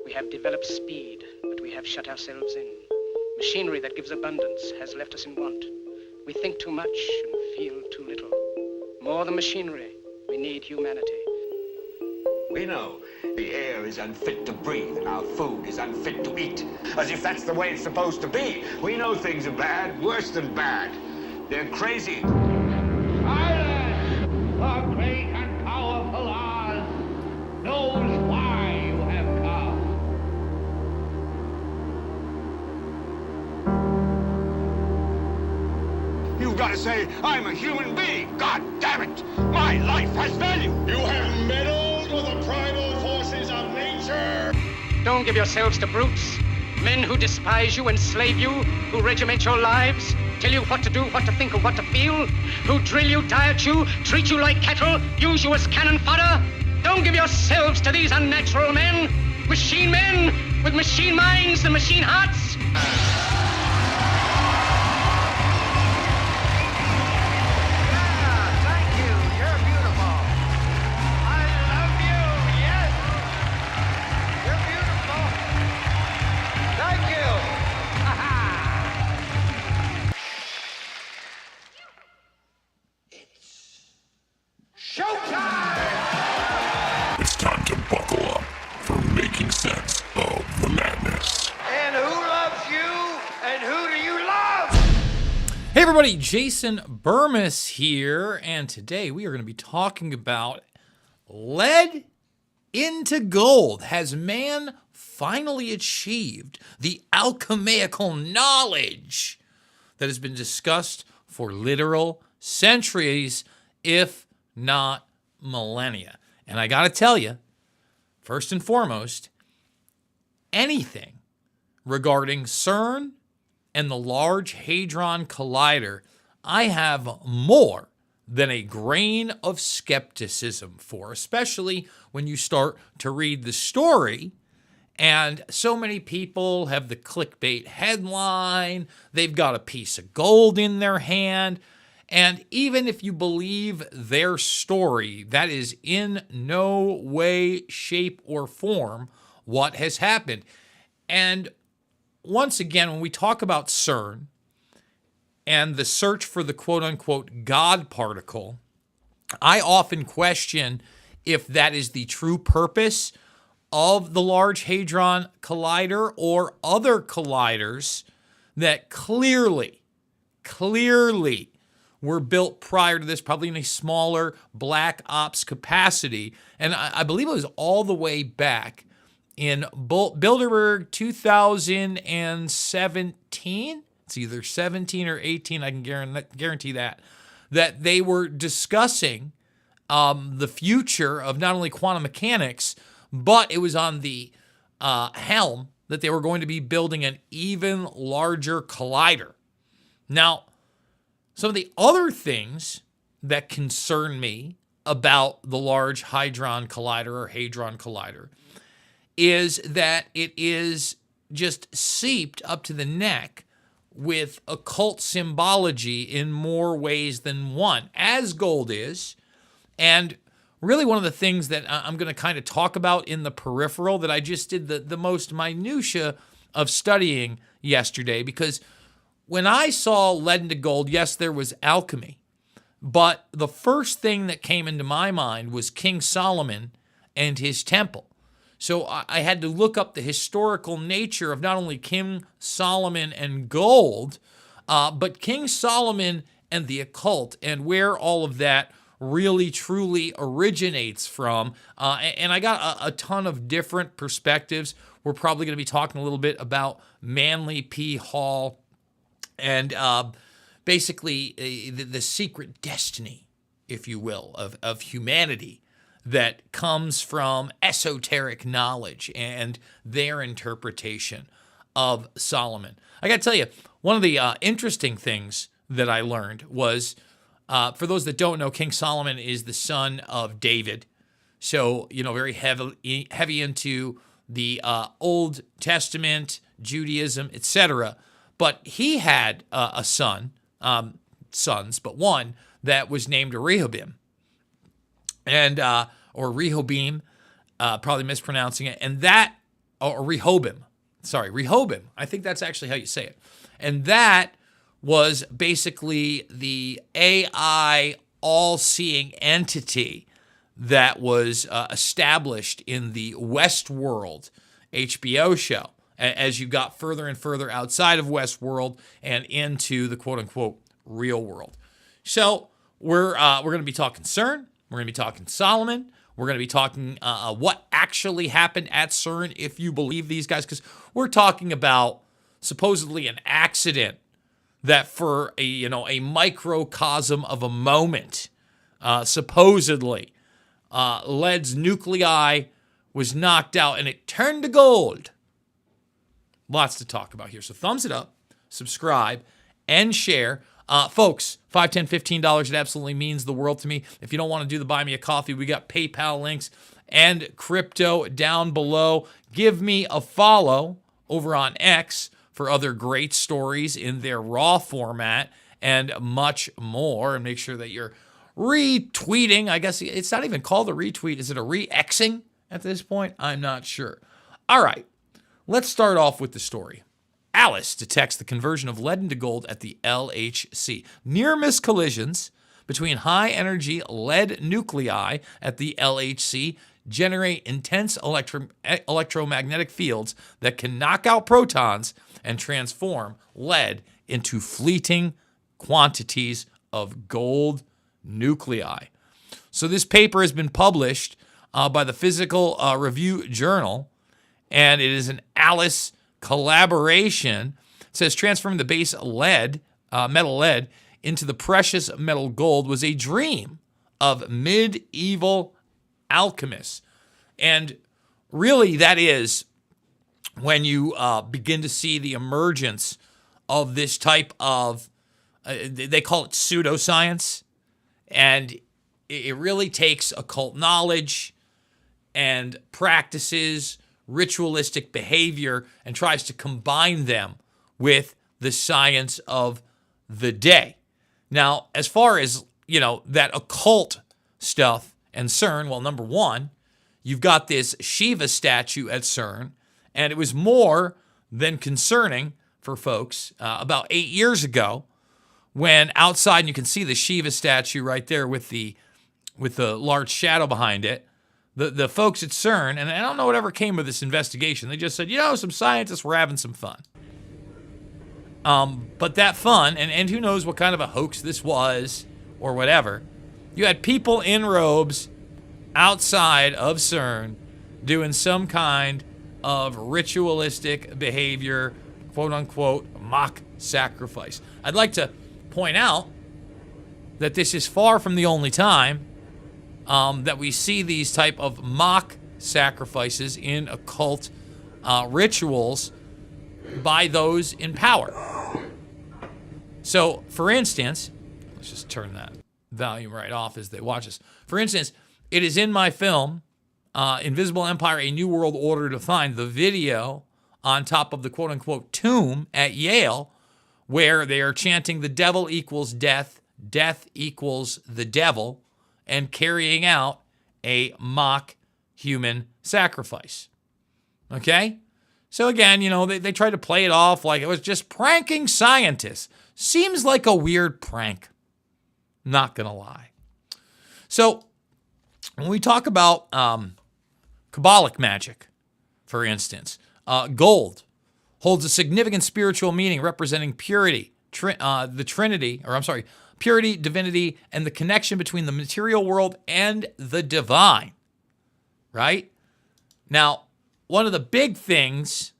We have developed speed, but we have shut ourselves in. Machinery that gives abundance has left us in want. We think too much and feel too little. More than machinery, we need humanity. We know the air is unfit to breathe and our food is unfit to eat. As if that's the way it's supposed to be. We know things are bad, worse than bad. They're crazy. Silence! The great and powerful Oz knows why you have come. You've got to say, I'm a human being. God damn it. My life has value. You have meddled with the primal forces of nature. Don't give yourselves to brutes. Men who despise you, enslave you, who regiment your lives, tell you what to do, what to think, or what to feel, who drill you, diet you, treat you like cattle, use you as cannon fodder. Don't give yourselves to these unnatural men with machine minds and machine hearts. It's time to buckle up for making sense of the madness. And who loves you? And who do you love? Hey everybody, Jason Bermas here, and today we are going to be talking about lead into gold. Has man finally achieved the alchemical knowledge that has been discussed for literal centuries, if not millennia? And I got to tell you, first and foremost, anything regarding CERN and the Large Hadron Collider, I have more than a grain of skepticism for, especially when you start to read the story. And so many people have the clickbait headline, they've got a piece of gold in their hand. And even if you believe their story, that is in no way, shape, or form what has happened. And once again, when we talk about CERN and the search for the quote-unquote God particle, I often question if that is the true purpose of the Large Hadron Collider or other colliders that clearly were built prior to this, probably in a smaller black ops capacity. And I believe it was all the way back in Bilderberg 2017. It's either 17 or 18, I can guarantee that they were discussing the future of not only quantum mechanics, but it was on the helm that they were going to be building an even larger collider. Now, some of the other things that concern me about the Large Hadron Collider or Hadron Collider is that it is just seeped up to the neck with occult symbology in more ways than one, as gold is. And really one of the things that I'm going to kind of talk about in the peripheral that I just did the most minutia of studying yesterday, because when I saw lead into gold, yes, there was alchemy, but the first thing that came into my mind was King Solomon and his temple. So I had to look up the historical nature of not only King Solomon and gold, but King Solomon and the occult, and where all of that really truly originates from. And I got a ton of different perspectives. We're probably going to be talking a little bit about Manly P. Hall and basically the secret destiny, if you will, of humanity that comes from esoteric knowledge and their interpretation of Solomon. I got to tell you, one of the interesting things that I learned was, for those that don't know, King Solomon is the son of David. So, very heavy into the Old Testament, Judaism, etc. But he had a son, sons, but one that was named Rehoboam, and or Rehoboam, probably mispronouncing it. And that or Rehoboam. Sorry, Rehoboam. I think that's actually how you say it. And that was basically the AI all-seeing entity that was established in the Westworld HBO show as you got further and further outside of Westworld and into the quote-unquote real world. So we're going to be talking CERN. We're going to be talking Solomon. We're going to be talking what actually happened at CERN, if you believe these guys, because we're talking about supposedly an accident that for a microcosm of a moment, supposedly, lead's nuclei was knocked out and it turned to gold. Lots to talk about here. So thumbs it up, subscribe, and share. Folks, $5, $10, $15, it absolutely means the world to me. If you don't want to do the buy me a coffee, we got PayPal links and crypto down below. Give me a follow over on X for other great stories in their raw format and much more. And make sure that you're retweeting. I guess it's not even called a retweet. Is it a re-Xing at this point? I'm not sure. All right, let's start off with the story. Alice detects the conversion of lead into gold at the LHC. Near-miss collisions between high-energy lead nuclei at the LHC generate intense electromagnetic fields that can knock out protons and transform lead into fleeting quantities of gold nuclei. So this paper has been published by the Physical Review Journal, and it is an Alice collaboration. It says transforming the base lead, metal lead, into the precious metal gold was a dream of medieval alchemists. And really that is when you begin to see the emergence of this type of, they call it pseudoscience. And it really takes occult knowledge and practices, ritualistic behavior, and tries to combine them with the science of the day. Now, as far as, that occult stuff and CERN, well, number one, you've got this Shiva statue at CERN, and it was more than concerning for folks about 8 years ago when outside, and you can see the Shiva statue right there with the large shadow behind it, the folks at CERN, and I don't know whatever came of this investigation, they just said, some scientists were having some fun. But that fun, and who knows what kind of a hoax this was or whatever, you had people in robes outside of CERN doing some kind of ritualistic behavior, quote unquote, mock sacrifice. I'd like to point out that this is far from the only time that we see these type of mock sacrifices in occult rituals by those in power. So, for instance, let's just turn that volume right off as they watch us. For instance, it is in my film, Invisible Empire, A New World Order Defined, the video on top of the quote-unquote tomb at Yale, where they are chanting the devil equals death, death equals the devil, and carrying out a mock human sacrifice. Okay? So again, they tried to play it off like it was just pranking scientists. Seems like a weird prank. Not gonna lie. So when we talk about Kabbalic magic, for instance, gold holds a significant spiritual meaning representing purity, purity, divinity, and the connection between the material world and the divine, right? Now, one of the big things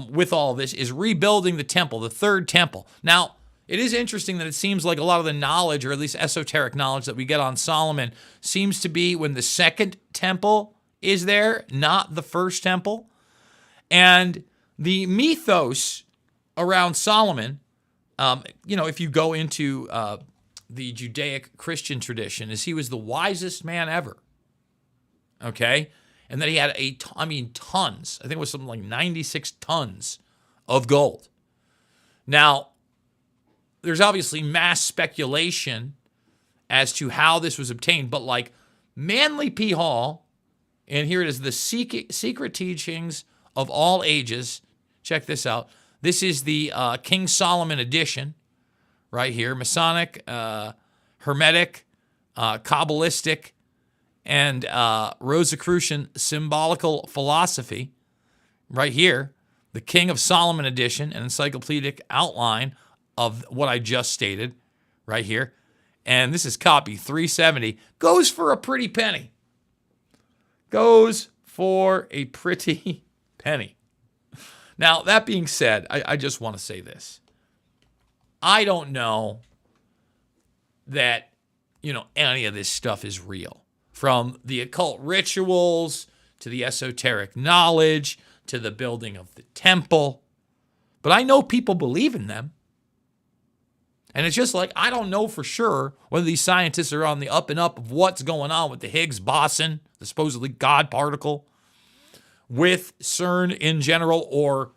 with all this is rebuilding the temple, the third temple. Now, it is interesting that it seems like a lot of the knowledge, or at least esoteric knowledge that we get on Solomon, seems to be when the second temple is there, not the first temple. And the mythos around Solomon, if you go into the Judaic Christian tradition, is he was the wisest man ever. Okay? And that he had tons. I think it was something like 96 tons of gold. Now, there's obviously mass speculation as to how this was obtained, but like Manly P. Hall, and here it is, The Secret Teachings of all ages. Check this out. This is the King Solomon edition right here. Masonic, Hermetic, Kabbalistic, and Rosicrucian symbolical philosophy right here. The King of Solomon edition, an encyclopedic outline of what I just stated right here. And this is copy 370. Goes for a pretty penny. Goes for a pretty penny. Now, that being said, I just want to say this. I don't know that, any of this stuff is real. From the occult rituals to the esoteric knowledge to the building of the temple. But I know people believe in them. And it's just like, I don't know for sure whether these scientists are on the up and up of what's going on with the Higgs boson, the supposedly God particle, with CERN in general, or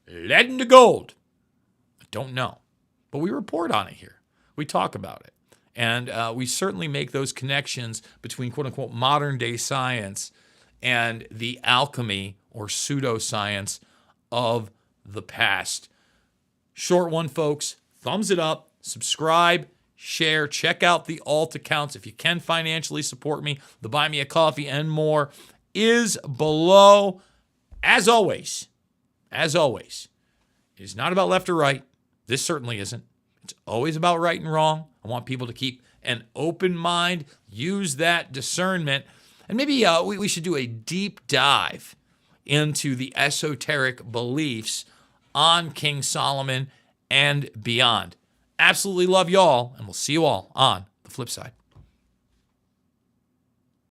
lead into gold. I don't know. But we report on it here. We talk about it. And we certainly make those connections between quote-unquote modern-day science and the alchemy or pseudoscience of the past. Short one, folks. Thumbs it up. Subscribe, share, check out the alt accounts. If you can financially support me, the Buy Me a Coffee and more is below. As always, it is not about left or right. This certainly isn't. It's always about right and wrong. I want people to keep an open mind, use that discernment, and maybe we should do a deep dive into the esoteric beliefs on King Solomon and beyond. Absolutely love y'all, and we'll see you all on the flip side.